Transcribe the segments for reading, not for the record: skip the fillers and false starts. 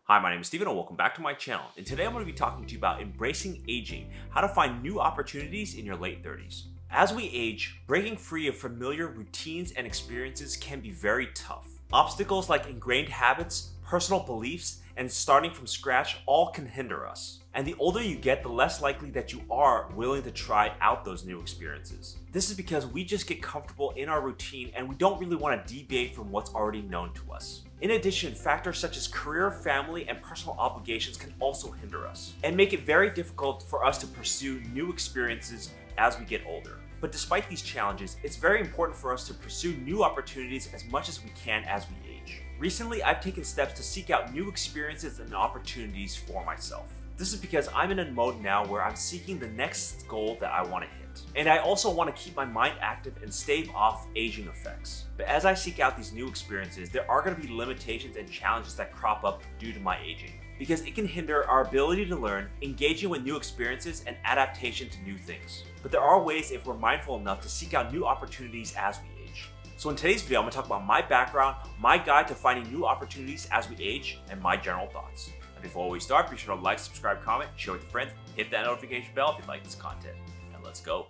Hi, my name is Steven and welcome back to my channel. And today I'm going to be talking to you about embracing aging, how to find new opportunities in your late 30s. As we age, breaking free of familiar routines and experiences can be very tough. Obstacles like ingrained habits, personal beliefs, and starting from scratch all can hinder us. And the older you get, the less likely that you are willing to try out those new experiences. This is because we just get comfortable in our routine and we don't really want to deviate from what's already known to us. In addition, factors such as career, family, and personal obligations can also hinder us and make it very difficult for us to pursue new experiences as we get older. But despite these challenges, it's very important for us to pursue new opportunities as much as we can as we age. Recently, I've taken steps to seek out new experiences and opportunities for myself. This is because I'm in a mode now where I'm seeking the next goal that I want to hit. And I also want to keep my mind active and stave off aging effects. But as I seek out these new experiences, there are going to be limitations and challenges that crop up due to my aging, because it can hinder our ability to learn, engaging with new experiences, and adaptation to new things. But there are ways, if we're mindful enough, to seek out new opportunities as we age. So in today's video, I'm going to talk about my background, my guide to finding new opportunities as we age, and my general thoughts. And before we start, be sure to like, subscribe, comment, share with your friends, hit that notification bell if you like this content. And let's go.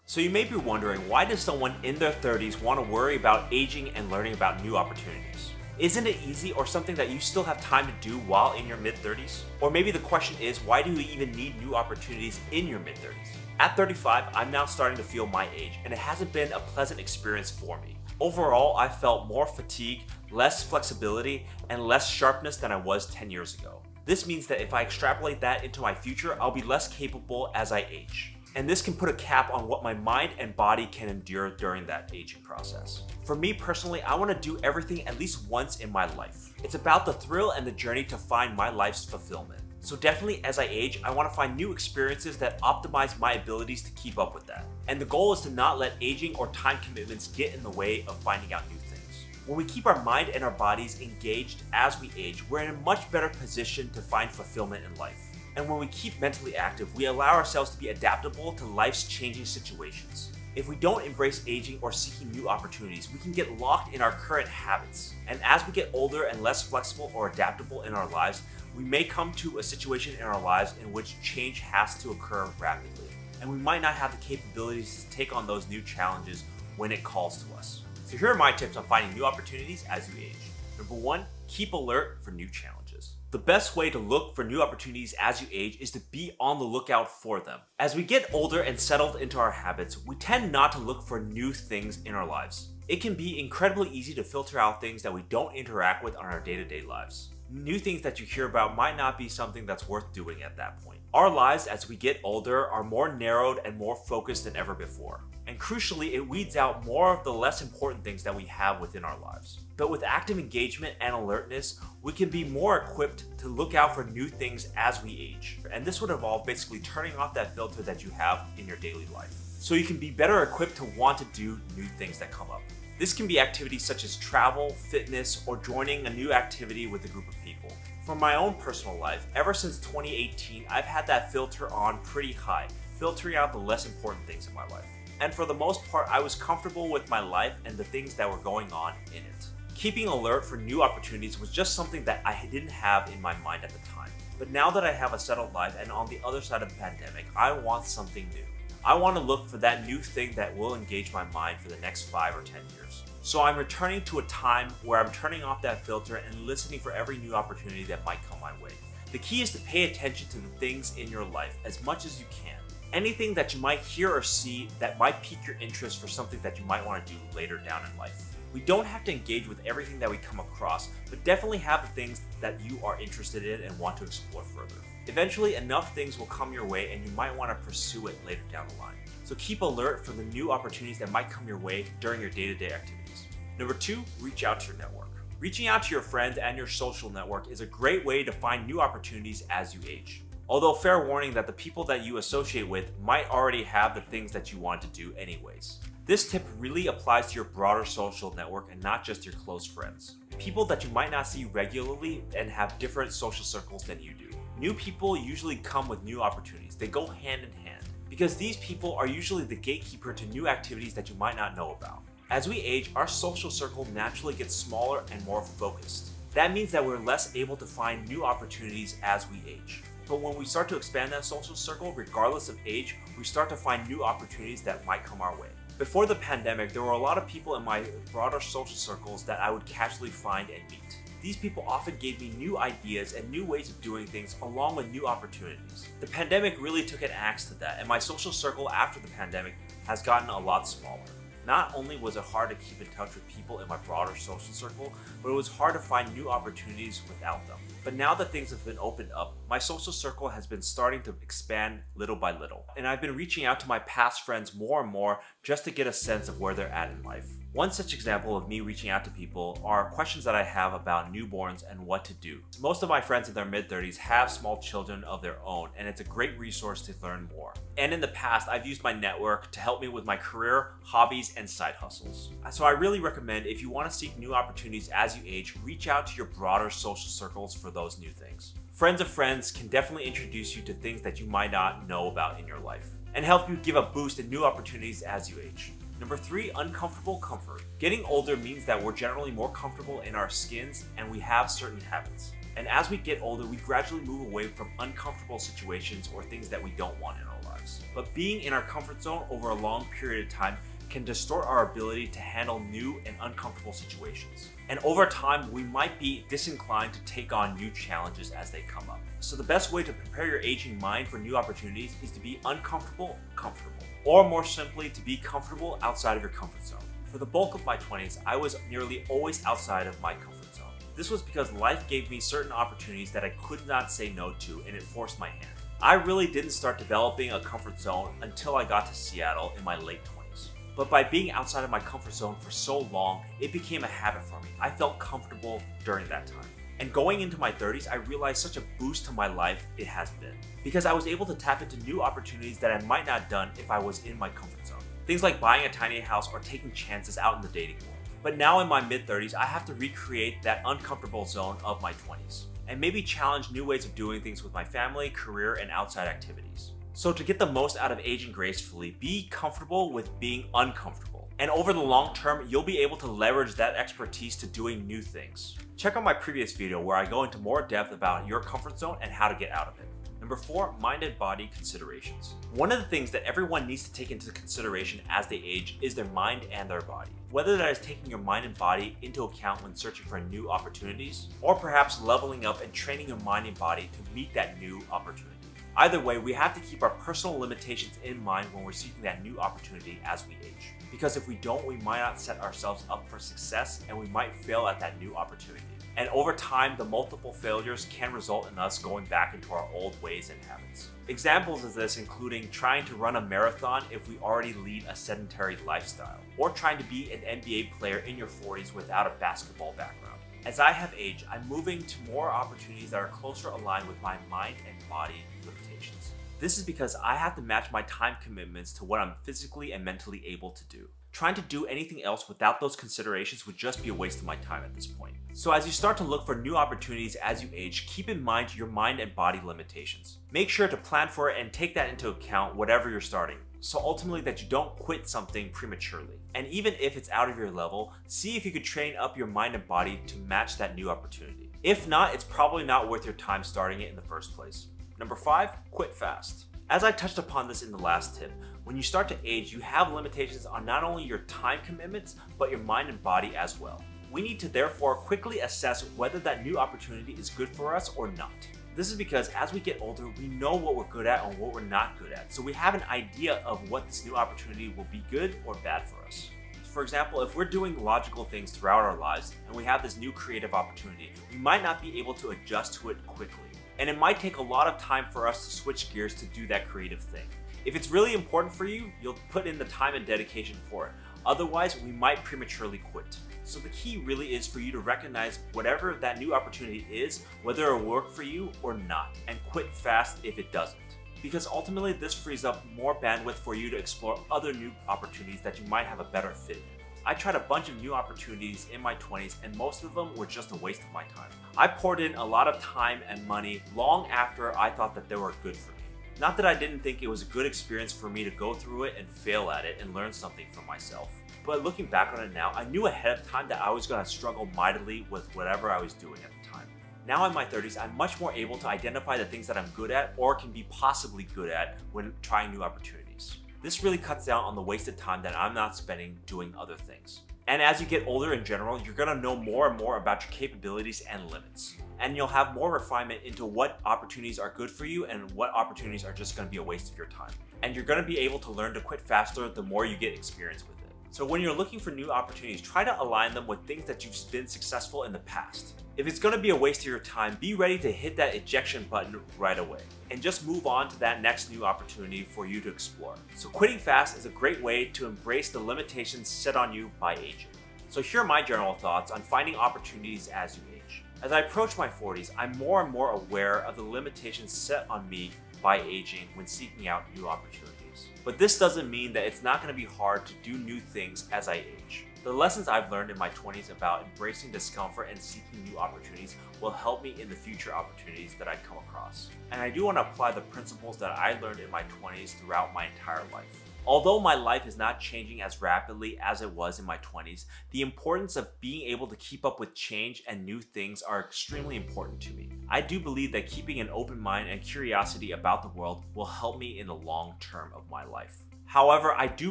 So you may be wondering, why does someone in their 30s want to worry about aging and learning about new opportunities? Isn't it easy or something that you still have time to do while in your mid-30s? Or maybe the question is, why do you even need new opportunities in your mid-30s? At 35, I'm now starting to feel my age, and it hasn't been a pleasant experience for me. Overall, I felt more fatigue, less flexibility, and less sharpness than I was 10 years ago. This means that if I extrapolate that into my future, I'll be less capable as I age. And this can put a cap on what my mind and body can endure during that aging process. For me personally, I want to do everything at least once in my life. It's about the thrill and the journey to find my life's fulfillment. So definitely as I age, I want to find new experiences that optimize my abilities to keep up with that. And the goal is to not let aging or time commitments get in the way of finding out new things. When we keep our mind and our bodies engaged as we age, we're in a much better position to find fulfillment in life. And when we keep mentally active, we allow ourselves to be adaptable to life's changing situations. If we don't embrace aging or seeking new opportunities, we can get locked in our current habits. And as we get older and less flexible or adaptable in our lives, we may come to a situation in our lives in which change has to occur rapidly. And we might not have the capabilities to take on those new challenges when it calls to us. So here are my tips on finding new opportunities as you age. Number 1, keep alert for new challenges. The best way to look for new opportunities as you age is to be on the lookout for them. As we get older and settled into our habits, we tend not to look for new things in our lives. It can be incredibly easy to filter out things that we don't interact with on our day-to-day lives. New things that you hear about might not be something that's worth doing at that point. Our lives as we get older are more narrowed and more focused than ever before. And crucially, it weeds out more of the less important things that we have within our lives. But with active engagement and alertness, we can be more equipped to look out for new things as we age. And this would involve basically turning off that filter that you have in your daily life, so you can be better equipped to want to do new things that come up. This can be activities such as travel, fitness, or joining a new activity with a group of people. For my own personal life, ever since 2018, I've had that filter on pretty high, filtering out the less important things in my life. And for the most part, I was comfortable with my life and the things that were going on in it. Keeping alert for new opportunities was just something that I didn't have in my mind at the time. But now that I have a settled life and on the other side of the pandemic, I want something new. I want to look for that new thing that will engage my mind for the next 5 or 10 years. So I'm returning to a time where I'm turning off that filter and listening for every new opportunity that might come my way. The key is to pay attention to the things in your life as much as you can. Anything that you might hear or see that might pique your interest for something that you might want to do later down in life. We don't have to engage with everything that we come across, but definitely have the things that you are interested in and want to explore further. Eventually, enough things will come your way and you might want to pursue it later down the line. So keep alert for the new opportunities that might come your way during your day-to-day activities. Number 2, reach out to your network. Reaching out to your friends and your social network is a great way to find new opportunities as you age. Although fair warning that the people that you associate with might already have the things that you want to do anyways. This tip really applies to your broader social network and not just your close friends. People that you might not see regularly and have different social circles than you do. New people usually come with new opportunities. They go hand in hand, because these people are usually the gatekeeper to new activities that you might not know about. As we age, our social circle naturally gets smaller and more focused. That means that we're less able to find new opportunities as we age. But when we start to expand that social circle, regardless of age, we start to find new opportunities that might come our way. Before the pandemic, there were a lot of people in my broader social circles that I would casually find and meet. These people often gave me new ideas and new ways of doing things along with new opportunities. The pandemic really took an axe to that, and my social circle after the pandemic has gotten a lot smaller. Not only was it hard to keep in touch with people in my broader social circle, but it was hard to find new opportunities without them. But now that things have been opened up, my social circle has been starting to expand little by little. And I've been reaching out to my past friends more and more just to get a sense of where they're at in life. One such example of me reaching out to people are questions that I have about newborns and what to do. Most of my friends in their mid-30s have small children of their own, and it's a great resource to learn more. And in the past, I've used my network to help me with my career, hobbies, and side hustles. So I really recommend, if you want to seek new opportunities as you age, reach out to your broader social circles for those new things. Friends of friends can definitely introduce you to things that you might not know about in your life, and help you give a boost in new opportunities as you age. Number 3, uncomfortable comfort. Getting older means that we're generally more comfortable in our skins and we have certain habits. And as we get older, we gradually move away from uncomfortable situations or things that we don't want in our lives. But being in our comfort zone over a long period of time can distort our ability to handle new and uncomfortable situations. And over time, we might be disinclined to take on new challenges as they come up. So the best way to prepare your aging mind for new opportunities is to be uncomfortable, comfortable. Or more simply, to be comfortable outside of your comfort zone. For the bulk of my 20s, I was nearly always outside of my comfort zone. This was because life gave me certain opportunities that I could not say no to, and it forced my hand. I really didn't start developing a comfort zone until I got to Seattle in my late 20s. But by being outside of my comfort zone for so long, it became a habit for me. I felt comfortable during that time. And going into my 30s, I realized such a boost to my life it has been. Because I was able to tap into new opportunities that I might not have done if I was in my comfort zone. Things like buying a tiny house or taking chances out in the dating world. But now in my mid-30s, I have to recreate that uncomfortable zone of my 20s. And maybe challenge new ways of doing things with my family, career, and outside activities. So to get the most out of aging gracefully, be comfortable with being uncomfortable. And over the long term, you'll be able to leverage that expertise to doing new things. Check out my previous video where I go into more depth about your comfort zone and how to get out of it. Number 4, mind and body considerations. One of the things that everyone needs to take into consideration as they age is their mind and their body. Whether that is taking your mind and body into account when searching for new opportunities, or perhaps leveling up and training your mind and body to meet that new opportunity. Either way, we have to keep our personal limitations in mind when we're seeking that new opportunity as we age. Because if we don't, we might not set ourselves up for success and we might fail at that new opportunity. And over time, the multiple failures can result in us going back into our old ways and habits. Examples of this including trying to run a marathon if we already lead a sedentary lifestyle, or trying to be an NBA player in your 40s without a basketball background. As I have aged, I'm moving to more opportunities that are closer aligned with my mind and body limitations. This is because I have to match my time commitments to what I'm physically and mentally able to do. Trying to do anything else without those considerations would just be a waste of my time at this point. So as you start to look for new opportunities as you age, keep in mind your mind and body limitations. Make sure to plan for it and take that into account whatever you're starting. So ultimately that you don't quit something prematurely. And even if it's out of your level, see if you could train up your mind and body to match that new opportunity. If not, it's probably not worth your time starting it in the first place. Number 5, quit fast. As I touched upon this in the last tip, when you start to age, you have limitations on not only your time commitments, but your mind and body as well. We need to therefore quickly assess whether that new opportunity is good for us or not. This is because as we get older, we know what we're good at and what we're not good at, so we have an idea of what this new opportunity will be good or bad for us. For example, if we're doing logical things throughout our lives and we have this new creative opportunity, we might not be able to adjust to it quickly. And it might take a lot of time for us to switch gears to do that creative thing. If it's really important for you, you'll put in the time and dedication for it. Otherwise, we might prematurely quit. So the key really is for you to recognize whatever that new opportunity is, whether it will work for you or not, and quit fast if it doesn't. Because ultimately this frees up more bandwidth for you to explore other new opportunities that you might have a better fit in. I tried a bunch of new opportunities in my 20s and most of them were just a waste of my time. I poured in a lot of time and money long after I thought that they were good for me. Not that I didn't think it was a good experience for me to go through it and fail at it and learn something from myself. But looking back on it now, I knew ahead of time that I was going to struggle mightily with whatever I was doing at the time. Now in my 30s, I'm much more able to identify the things that I'm good at or can be possibly good at when trying new opportunities. This really cuts down on the wasted time that I'm not spending doing other things. And as you get older in general, you're going to know more and more about your capabilities and limits. And you'll have more refinement into what opportunities are good for you and what opportunities are just going to be a waste of your time. And you're going to be able to learn to quit faster the more you get experience with it. So when you're looking for new opportunities, try to align them with things that you've been successful in the past. If it's going to be a waste of your time, be ready to hit that ejection button right away and just move on to that next new opportunity for you to explore. So quitting fast is a great way to embrace the limitations set on you by aging. So here are my general thoughts on finding opportunities as you age. As I approach my 40s, I'm more and more aware of the limitations set on me by aging when seeking out new opportunities. But this doesn't mean that it's not going to be hard to do new things as I age. The lessons I've learned in my 20s about embracing discomfort and seeking new opportunities will help me in the future opportunities that I come across. And I do want to apply the principles that I learned in my 20s throughout my entire life. Although my life is not changing as rapidly as it was in my 20s, the importance of being able to keep up with change and new things are extremely important to me. I do believe that keeping an open mind and curiosity about the world will help me in the long term of my life. However, I do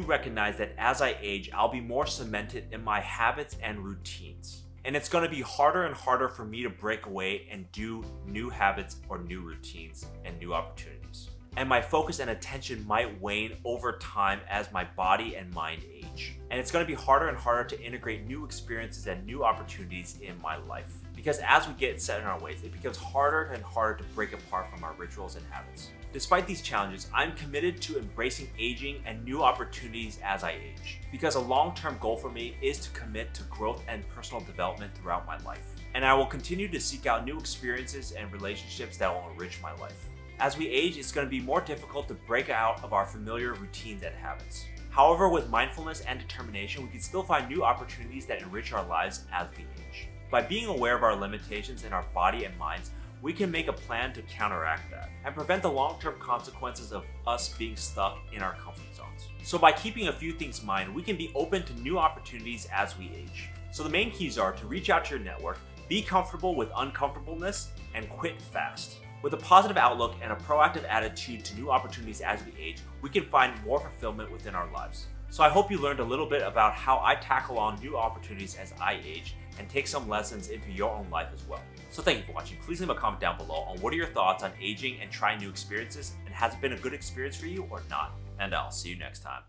recognize that as I age, I'll be more cemented in my habits and routines. And it's going to be harder and harder for me to break away and do new habits or new routines and new opportunities. And my focus and attention might wane over time as my body and mind age. And it's going to be harder and harder to integrate new experiences and new opportunities in my life. Because as we get set in our ways, it becomes harder and harder to break apart from our rituals and habits. Despite these challenges, I'm committed to embracing aging and new opportunities as I age. Because a long-term goal for me is to commit to growth and personal development throughout my life. And I will continue to seek out new experiences and relationships that will enrich my life. As we age, it's going to be more difficult to break out of our familiar routines and habits. However, with mindfulness and determination, we can still find new opportunities that enrich our lives as we age. By being aware of our limitations in our body and minds, we can make a plan to counteract that and prevent the long-term consequences of us being stuck in our comfort zones. So by keeping a few things in mind, we can be open to new opportunities as we age. So the main keys are to reach out to your network, be comfortable with uncomfortableness, and quit fast. With a positive outlook and a proactive attitude to new opportunities as we age, we can find more fulfillment within our lives. So I hope you learned a little bit about how I tackle on new opportunities as I age and take some lessons into your own life as well. So thank you for watching. Please leave a comment down below on what are your thoughts on aging and trying new experiences, and has it been a good experience for you or not? And I'll see you next time.